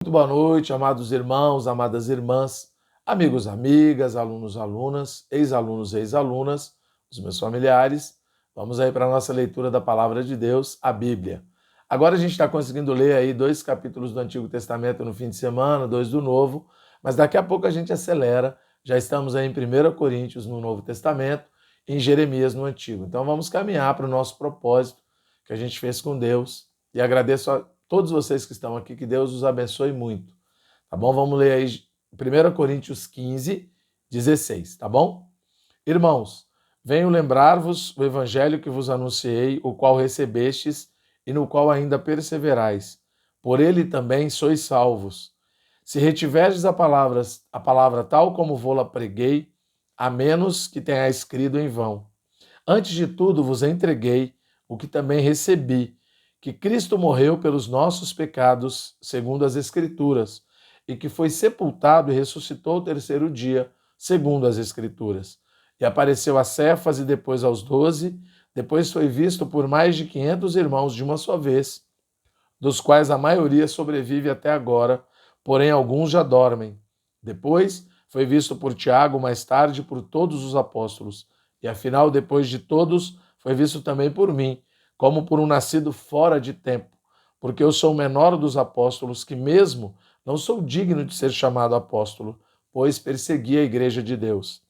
Muito boa noite, amados irmãos, amadas irmãs, amigos, amigas, alunos, alunas, ex-alunos, ex-alunas, os meus familiares. Vamos aí para a nossa leitura da Palavra de Deus, a Bíblia. Agora a gente está conseguindo ler aí 2 capítulos do Antigo Testamento no fim de semana, 2 do Novo, mas daqui a pouco a gente acelera. Já estamos aí em 1 Coríntios no Novo Testamento e em Jeremias no Antigo. Então vamos caminhar para o nosso propósito que a gente fez com Deus. E agradeço a todos vocês que estão aqui, que Deus os abençoe muito, tá bom? Vamos ler aí 1 Coríntios 15, 16, tá bom? Irmãos, venho lembrar-vos o evangelho que vos anunciei, o qual recebestes e no qual ainda perseverais. Por ele também sois salvos. Se retiverdes a palavra tal como vô-la preguei, a menos que tenha escrito em vão. Antes de tudo vos entreguei o que também recebi, que Cristo morreu pelos nossos pecados, segundo as Escrituras, e que foi sepultado e ressuscitou o terceiro dia, segundo as Escrituras. E apareceu a Cefas e depois aos 12, depois foi visto por mais de 500 irmãos de uma só vez, dos quais a maioria sobrevive até agora, porém alguns já dormem. Depois foi visto por Tiago, mais tarde por todos os apóstolos, e afinal, depois de todos, foi visto também por mim, como por um nascido fora de tempo, porque eu sou o menor dos apóstolos, que mesmo não sou digno de ser chamado apóstolo, pois persegui a igreja de Deus.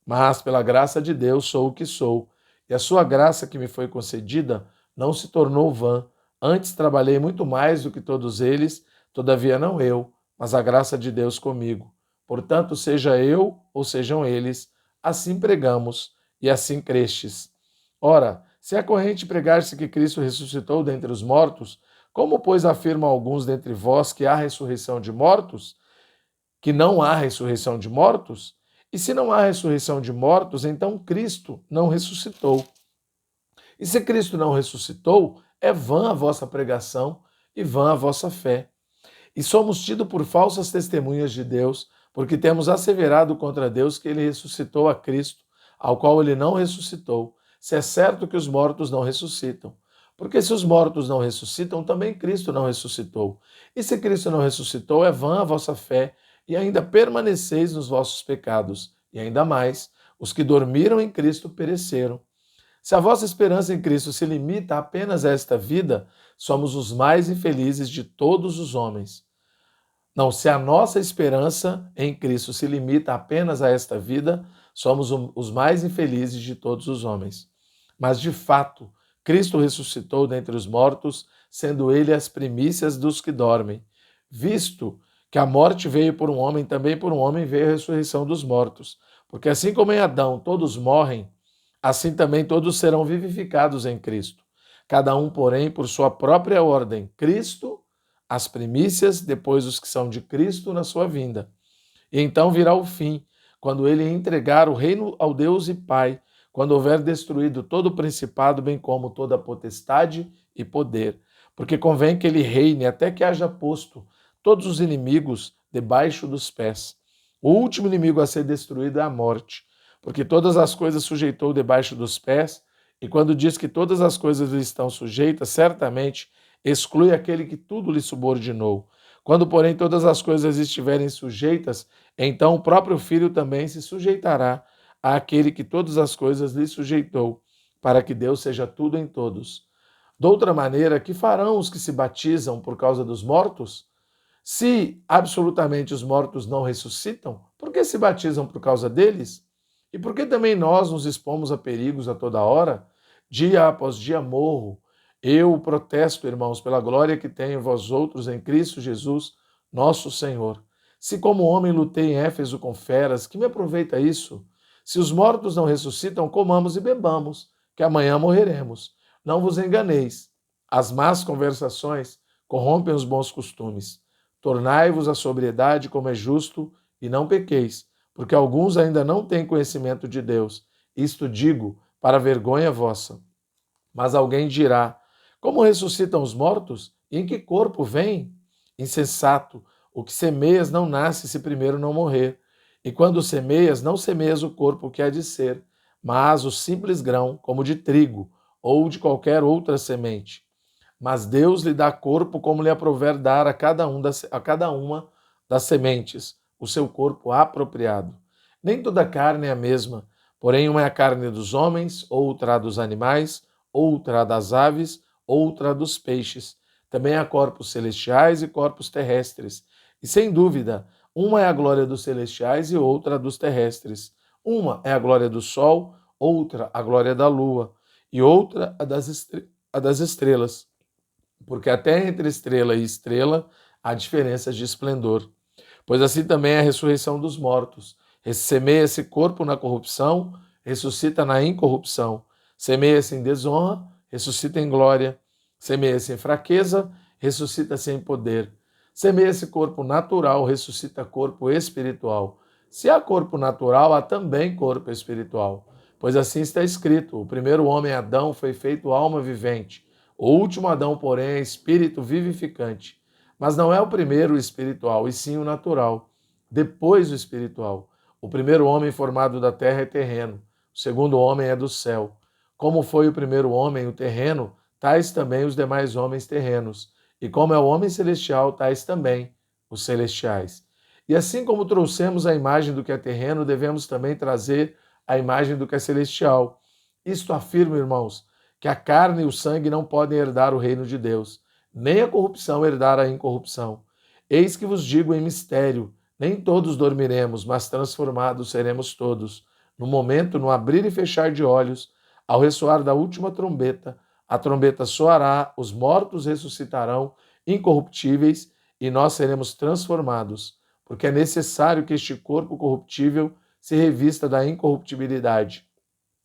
Mas, pela graça de Deus, sou o que sou, e a sua graça que me foi concedida não se tornou vã. Antes trabalhei muito mais do que todos eles, todavia não eu, mas a graça de Deus comigo. Portanto, seja eu ou sejam eles, assim pregamos e assim crestes. Ora, se é corrente pregar-se que Cristo ressuscitou dentre os mortos, como, pois, afirmam alguns dentre vós que há ressurreição de mortos? Que não há ressurreição de mortos? E se não há ressurreição de mortos, então Cristo não ressuscitou. E se Cristo não ressuscitou, é vã a vossa pregação e vã a vossa fé. E somos tidos por falsas testemunhas de Deus, porque temos asseverado contra Deus que ele ressuscitou a Cristo, ao qual ele não ressuscitou, se é certo que os mortos não ressuscitam. Porque se os mortos não ressuscitam, também Cristo não ressuscitou. E se Cristo não ressuscitou, é vã a vossa fé, e ainda permaneceis nos vossos pecados. E ainda mais, os que dormiram em Cristo pereceram. Se a vossa esperança em Cristo se limita apenas a esta vida, somos os mais infelizes de todos os homens. Não, se a nossa esperança em Cristo se limita apenas a esta vida, somos os mais infelizes de todos os homens. Mas, de fato, Cristo ressuscitou dentre os mortos, sendo ele as primícias dos que dormem. Visto que a morte veio por um homem, também por um homem veio a ressurreição dos mortos. Porque assim como em Adão todos morrem, assim também todos serão vivificados em Cristo. Cada um, porém, por sua própria ordem. Cristo, as primícias, depois os que são de Cristo na sua vinda. E então virá o fim, quando ele entregar o reino ao Deus e Pai, quando houver destruído todo o principado, bem como toda a potestade e poder. Porque convém que ele reine até que haja posto todos os inimigos debaixo dos pés. O último inimigo a ser destruído é a morte, porque todas as coisas sujeitou debaixo dos pés, e quando diz que todas as coisas lhe estão sujeitas, certamente exclui aquele que tudo lhe subordinou. Quando, porém, todas as coisas estiverem sujeitas, então o próprio Filho também se sujeitará àquele que todas as coisas lhe sujeitou, para que Deus seja tudo em todos. De outra maneira, que farão os que se batizam por causa dos mortos? Se absolutamente os mortos não ressuscitam, por que se batizam por causa deles? E por que também nós nos expomos a perigos a toda hora? Dia após dia morro. Eu protesto, irmãos, pela glória que tenho vós outros em Cristo Jesus, nosso Senhor. Se como homem lutei em Éfeso com feras, que me aproveita isso? Se os mortos não ressuscitam, comamos e bebamos, que amanhã morreremos. Não vos enganeis. As más conversações corrompem os bons costumes. Tornai-vos à sobriedade como é justo e não pequeis, porque alguns ainda não têm conhecimento de Deus. Isto digo para vergonha vossa. Mas alguém dirá: como ressuscitam os mortos? E em que corpo vêm? Insensato, o que semeias não nasce se primeiro não morrer. E quando semeias, não semeias o corpo que há de ser, mas o simples grão, como de trigo ou de qualquer outra semente. mas Deus lhe dá corpo como lhe aprouver dar a cada uma das sementes, o seu corpo apropriado. Nem toda carne é a mesma, porém uma é a carne dos homens, outra a dos animais, outra a das aves, outra a dos peixes. Também há corpos celestiais e corpos terrestres. E sem dúvida, uma é a glória dos celestiais e outra a dos terrestres. Uma é a glória do sol, outra a glória da lua, e outra a das estrelas. Porque até entre estrela e estrela há diferenças de esplendor. Pois assim também é a ressurreição dos mortos. Semeia-se corpo na corrupção, ressuscita na incorrupção. Semeia-se em desonra, ressuscita em glória. Semeia-se em fraqueza, ressuscita-se em poder. Semeia-se corpo natural, ressuscita corpo espiritual. Se há corpo natural, há também corpo espiritual. Pois assim está escrito: o primeiro homem, Adão, foi feito alma vivente. O último Adão, porém, é espírito vivificante. Mas não é o primeiro o espiritual, e sim o natural. Depois o espiritual. O primeiro homem formado da terra é terreno. O segundo homem é do céu. Como foi o primeiro homem, o terreno, tais também os demais homens terrenos. E como é o homem celestial, tais também os celestiais. E assim como trouxemos a imagem do que é terreno, devemos também trazer a imagem do que é celestial. Isto afirma, irmãos, que a carne e o sangue não podem herdar o reino de Deus, nem a corrupção herdar a incorrupção. Eis que vos digo em mistério: nem todos dormiremos, mas transformados seremos todos. No momento, no abrir e fechar de olhos, ao ressoar da última trombeta, a trombeta soará, os mortos ressuscitarão incorruptíveis e nós seremos transformados, porque é necessário que este corpo corruptível se revista da incorruptibilidade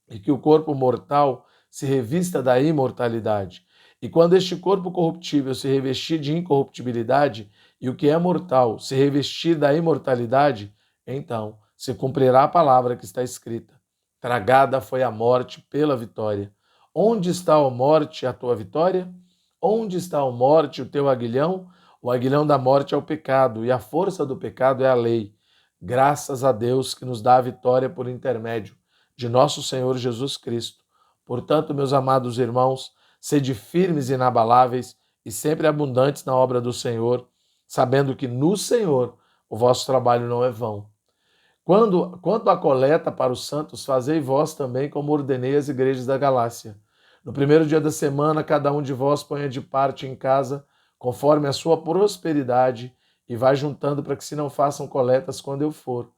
e que o corpo mortal se revista da imortalidade. E quando este corpo corruptível se revestir de incorruptibilidade e o que é mortal se revestir da imortalidade, então se cumprirá a palavra que está escrita: tragada foi a morte pela vitória. Onde está, ó morte, a tua vitória? Onde está, ó morte, o teu aguilhão? O aguilhão da morte é o pecado, e a força do pecado é a lei. Graças a Deus que nos dá a vitória por intermédio de nosso Senhor Jesus Cristo. Portanto, meus amados irmãos, sede firmes e inabaláveis e sempre abundantes na obra do Senhor, sabendo que no Senhor o vosso trabalho não é vão. Quanto à coleta para os santos, fazei vós também como ordenei as igrejas da Galácia. No primeiro dia da semana, cada um de vós ponha de parte em casa, conforme a sua prosperidade, e vai juntando para que se não façam coletas quando eu for.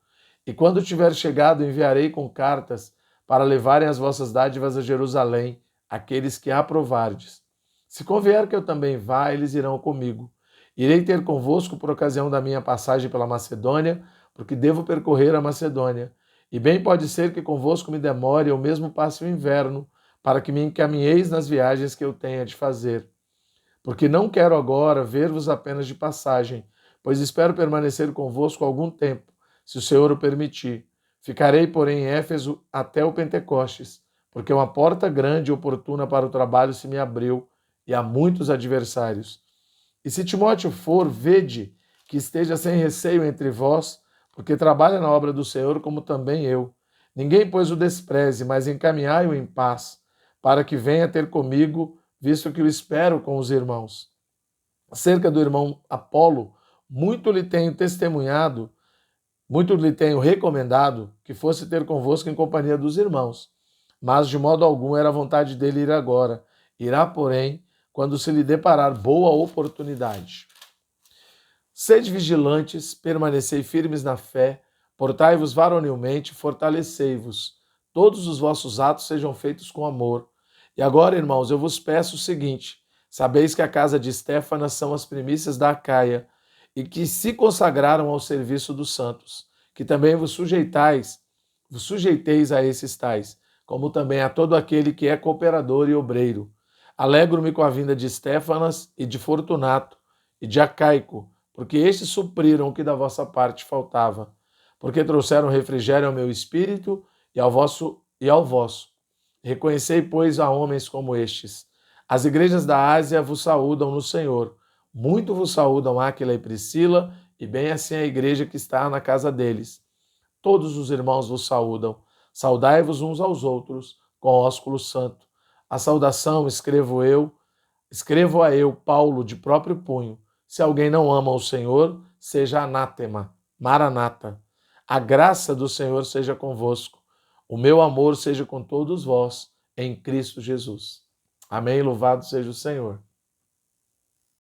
E quando tiver chegado, enviarei com cartas para levarem as vossas dádivas a Jerusalém, aqueles que aprovardes. Se convier que eu também vá, eles irão comigo. Irei ter convosco por ocasião da minha passagem pela Macedônia, porque devo percorrer a Macedônia. E bem pode ser que convosco me demore, ou mesmo passe o inverno, para que me encaminheis nas viagens que eu tenha de fazer. Porque não quero agora ver-vos apenas de passagem, pois espero permanecer convosco algum tempo, se o Senhor o permitir. Ficarei, porém, em Éfeso até o Pentecostes, porque uma porta grande e oportuna para o trabalho se me abriu, e há muitos adversários. E se Timóteo for, vede que esteja sem receio entre vós, porque trabalha na obra do Senhor como também eu. Ninguém, pois, o despreze, mas encaminhai-o em paz, para que venha ter comigo, visto que o espero com os irmãos. Acerca do irmão Apolo, muito lhe tenho testemunhado, muito lhe tenho recomendado que fosse ter convosco em companhia dos irmãos. Mas de modo algum era vontade dele ir agora. Irá, porém, quando se lhe deparar boa oportunidade. Sede vigilantes, permanecei firmes na fé, portai-vos varonilmente, fortalecei-vos. Todos os vossos atos sejam feitos com amor. E agora, irmãos, eu vos peço o seguinte: sabeis que a casa de Estéfanas são as primícias da Acaia, e que se consagraram ao serviço dos santos, que também vos sujeiteis a esses tais, como também a todo aquele que é cooperador e obreiro. Alegro-me com a vinda de Estéfanas e de Fortunato e de Acaico, porque estes supriram o que da vossa parte faltava, porque trouxeram refrigério ao meu espírito e ao vosso. Reconhecei, pois, a homens como estes. As igrejas da Ásia vos saúdam no Senhor. Muito vos saúdam Áquila e Priscila, e bem assim a igreja que está na casa deles. Todos os irmãos vos saúdam. Saudai-vos uns aos outros, com ósculo santo. A saudação escrevo eu Escrevo a eu, Paulo, de próprio punho: se alguém não ama o Senhor, seja anátema. Maranata. A graça do Senhor seja convosco. O meu amor seja com todos vós, em Cristo Jesus. Amém. Louvado seja o Senhor.